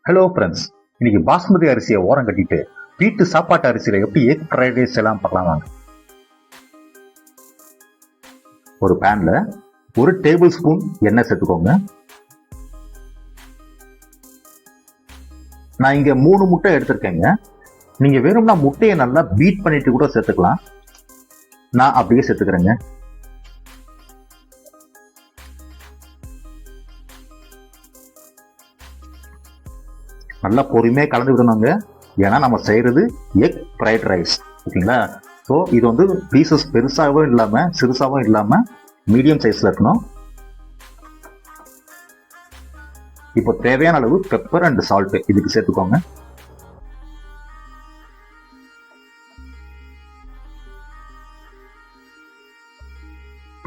Hello friends, இன்னைக்கு பாஸ்மதி அரிசியை ஓரம் கட்டிட்டு வீட்டு சாப்பாட்டு அரிசியில எப்படி எக் ஃப்ரைட் ரைஸ் எல்லாம் பார்க்கலாம் வாங்க. ஒரு பேன்ல 1 டேபிள் ஸ்பூன் எண்ணெய் சேர்த்துக்கோங்க. நான் இங்க 3 முட்டை எடுத்திருக்கேங்க. நீங்க வேணும்னா முட்டையை நல்லா பீட் பண்ணிட்டு கூட சேர்த்துக்கலாம். நான் அப்படியே சேர்த்துக்கிறேங்க. நல்லா பொறுமையாக கலந்து விடணுங்க. ஏன்னா நம்ம செய்கிறது எக் ஃப்ரைட் ரைஸ், ஓகேங்களா? ஸோ இது வந்து பீசஸ் பெருசாகவும் இல்லாமல் சிறுசாகவும் இல்லாமல் மீடியம் சைஸில் இருக்கணும். இப்போ தேவையான அளவு பெப்பர் அண்ட் சால்ட்டு இதுக்கு சேர்த்துக்கோங்க.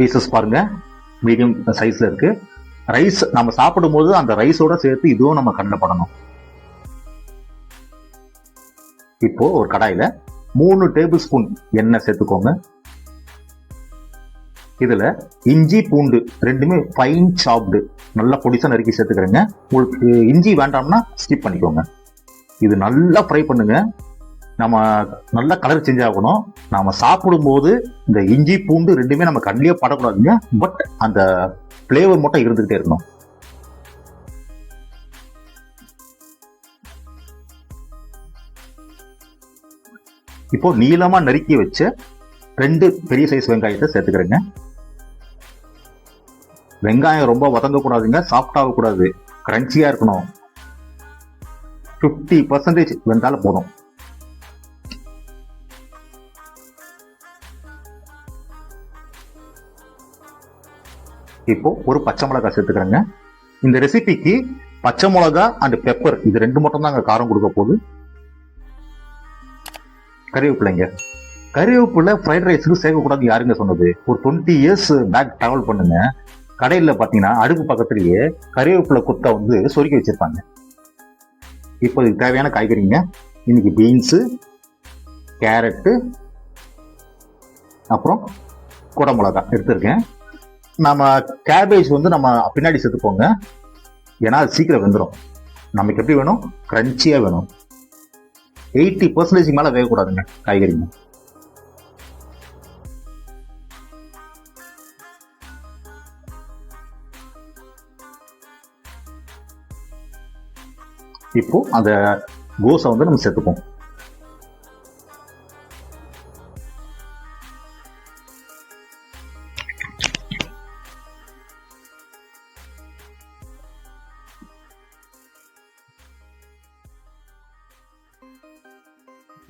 பீசஸ் பாருங்க, மீடியம் சைஸ்ல இருக்கு. ரைஸ் நம்ம சாப்பிடும் போது அந்த ரைஸோட சேர்த்து இதுவும் நம்ம கண்ணில் படணும். இப்போ ஒரு கடாயில 3 டேபிள் ஸ்பூன் எண்ணெய் சேர்த்துக்கோங்க. இதுல இஞ்சி பூண்டு ரெண்டுமே ஃபைன் சாப்டு நல்லா பொடிசா நறுக்கி சேர்த்துக்கிறேங்க. உங்களுக்கு இஞ்சி வேண்டாம்னா ஸ்கிப் பண்ணிக்கோங்க. இது நல்லா ஃப்ரை பண்ணுங்க. நம்ம நல்லா கலர் சேஞ்ச் ஆகணும். நாம சாப்பிடும் போது இந்த இஞ்சி பூண்டு ரெண்டுமே நம்ம கண்ணிலே படக்கூடாதுங்க. பட் அந்த ஃபிளேவர் மட்டும் இருந்துகிட்டே இருக்கணும். இப்போ நீளமா நறுக்கி வச்ச 2 பெரிய சைஸ் வெங்காயத்தை சேர்த்துக்கிறேங்க. வெங்காயம் ரொம்ப வதங்க கூடாதுங்க, சாஃப்ட் ஆகக்கூடாது, கிரன்ச்சியா இருக்கணும். 50% வெந்தாலும் போதும். இப்போ ஒரு பச்சை மிளகாய் சேர்த்துக்கிறேங்க. இந்த ரெசிபிக்கு பச்சை மிளகா அண்ட் பெப்பர் இது 2 மட்டும் தான் காரம் கொடுக்க போகுது. கறிவேப்பிலைங்க. கறிவேப்பிலை ஃப்ரைட் ரைஸுக்கு சேர்க்கக்கூடாது யாருங்க சொன்னது? ஒரு 20 இயர்ஸ் பேக் டிராவல் பண்ணுங்க. கடையில் பார்த்தீங்கன்னா அடுப்பு பக்கத்துலேயே கறிவேப்பிலை குத்தை வந்து சொருக்கி வச்சிருப்பாங்க. இப்போ இதுக்கு தேவையான காய்கறிங்க. இன்னைக்கு பீன்ஸு, கேரட்டு, அப்புறம் குடமிளகா எடுத்திருக்கேன். நம்ம கேபேஜ் வந்து நம்ம பின்னாடி சேர்த்துப்போங்க. ஏன்னா அது சீக்கிரம் வெந்துடும். நமக்கு எப்படி வேணும்? கிரன்ச்சியாக வேணும். 80% மேல வேகக்கூடாதுங்க காய்கறிங்க. இப்போ அந்த கோஸை வந்து நம்ம சேர்த்துப்போம்.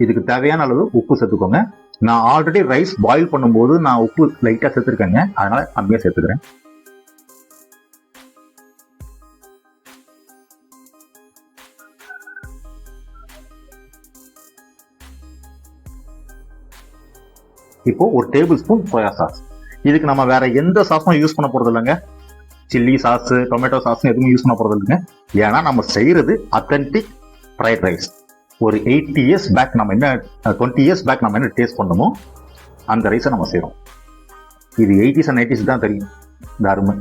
இதுக்கு தேவையான அளவு உப்பு சேர்த்துக்கோங்க. நான் ஆல்ரெடி ரைஸ் பாயில் பண்ணும்போது நான் உப்பு லைட்டா சேர்த்துருக்கேங்க, அதனால கம்மியா சேர்த்துக்கிறேன். இப்போ ஒரு டேபிள் ஸ்பூன் சோயா சாஸ். இதுக்கு நம்ம வேற எந்த சாஸும் யூஸ் பண்ண போறது இல்லைங்க. சில்லி சாஸ், டொமேட்டோ சாஸ் எதுவும் யூஸ் பண்ண போறது இல்லைங்க. ஏன்னா நம்ம செய்யறது அத்தன்டிக் ஃப்ரைட் ரைஸ். ஒரு 20 இயர்ஸ் பேக் நம்ம என்ன 20 இயர்ஸ் பேக் நம்ம என்ன டேஸ்ட் பண்ணமோ அந்த ரைஸை நம்ம செய்யறோம். இது 80s and 90s தான் தெரியும் இந்த அருமை.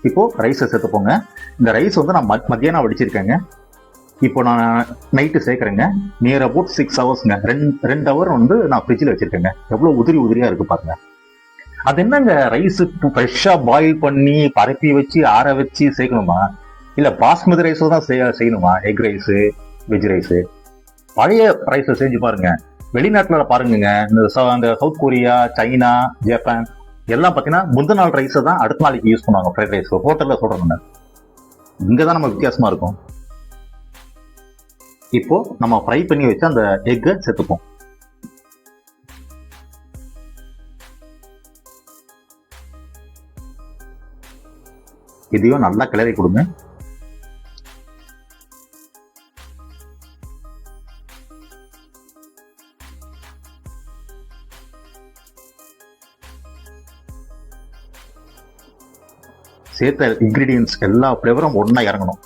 இப்போ ரைஸை சேர்த்துப்போங்க. இந்த ரைஸ் வந்து நான் மத்தியானம் வடிச்சிருக்கேங்க. இப்போ நான் நைட்டு சேர்க்குறேங்க. நியர் அபவுட் 6 ஹவர்ஸ்ங்க. 2 ஹவர் வந்து நான் ஃப்ரிட்ஜில் வச்சிருக்கேங்க. எவ்வளோ உதிரியா இருக்கு பாருங்க. அது என்னங்க, ரைஸ் ஃப்ரெஷ்ஷாக பாயில் பண்ணி பரப்பி வச்சு ஆற வச்சு சேர்க்கணுமா? இல்ல பாஸ்மதி ரைஸோ தான் செய்யணுமா? எக் ரைஸு, வெஜ் ரைஸு, பழைய ரைஸை செஞ்சு பாருங்க. வெளிநாட்டுல பாருங்க, இந்த சவுத் கொரியா, சைனா, ஜப்பான் எல்லாம் பார்த்தீங்கன்னா முந்தின நாள் ரைஸை தான் அடுத்த நாளைக்கு யூஸ் பண்ணுவாங்க ஃப்ரைட் ரைஸ். ஹோட்டல்ல சொல்றாங்க. இங்கதான் நம்ம வித்தியாசமா இருக்கும். இப்போ நம்ம ஃப்ரை பண்ணி வச்சு அந்த எக்கை சேர்த்துப்போம். இதையும் நல்லா கிளறி கொடுங்க. சேர்த்த இன்கிரீடியன்ஸ் எல்லா ஃப்ளேவரும் ஒன்னா இறங்கணும்.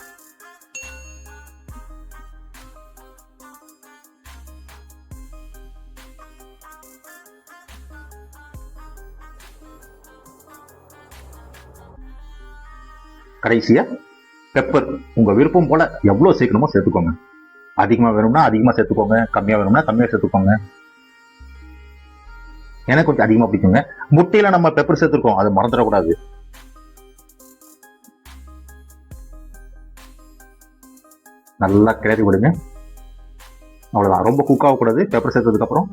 கடைசியா பெப்பர் உங்க விருப்பம் போல எவ்வளவு சேர்க்கணுமோ சேர்த்துக்கோங்க. அதிகமா வேணும்னா அதிகமா சேர்த்துக்கோங்க, கம்மியா வேணும்னா கம்மியா சேர்த்துக்கோங்க. எனக்கு கொஞ்சம் அதிகமா பிடிக்குங்க. முட்டையில நம்ம பெப்பர் சேர்த்துருக்கோம், அதை மறந்துடக்கூடாது. நல்லா கிளறி விடுங்க. அவ்வளவுதான், ரொம்ப குக் ஆகக்கூடாது. பெப்பர் சேர்த்ததுக்கு அப்புறம்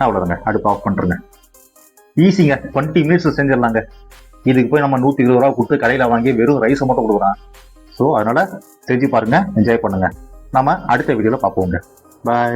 அவ்வளவுதாங்க, அடுப்பு ஆஃப் பண்றேங்க. ஈஸிங்க, 20 மினிட்ஸ் செஞ்சிடலாங்க. இதுக்கு போய் நம்ம 120 ரூபா கொடுத்து கடையில வாங்கி வெறும் ரைஸ் மட்டும் கொடுக்குறான். ஸோ அதனால செஞ்சு பாருங்க, என்ஜாய் பண்ணுங்க. நாம அடுத்த வீடியோல பார்ப்போங்க. பாய்.